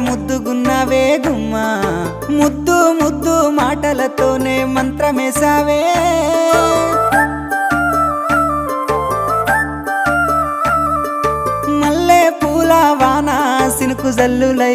ముద్దుగున్నావే గుమ్మా ముద్దు ముద్దు మాటలతోనే మంత్రమేసావే మల్లె పూల వాన సినుకు జల్లులై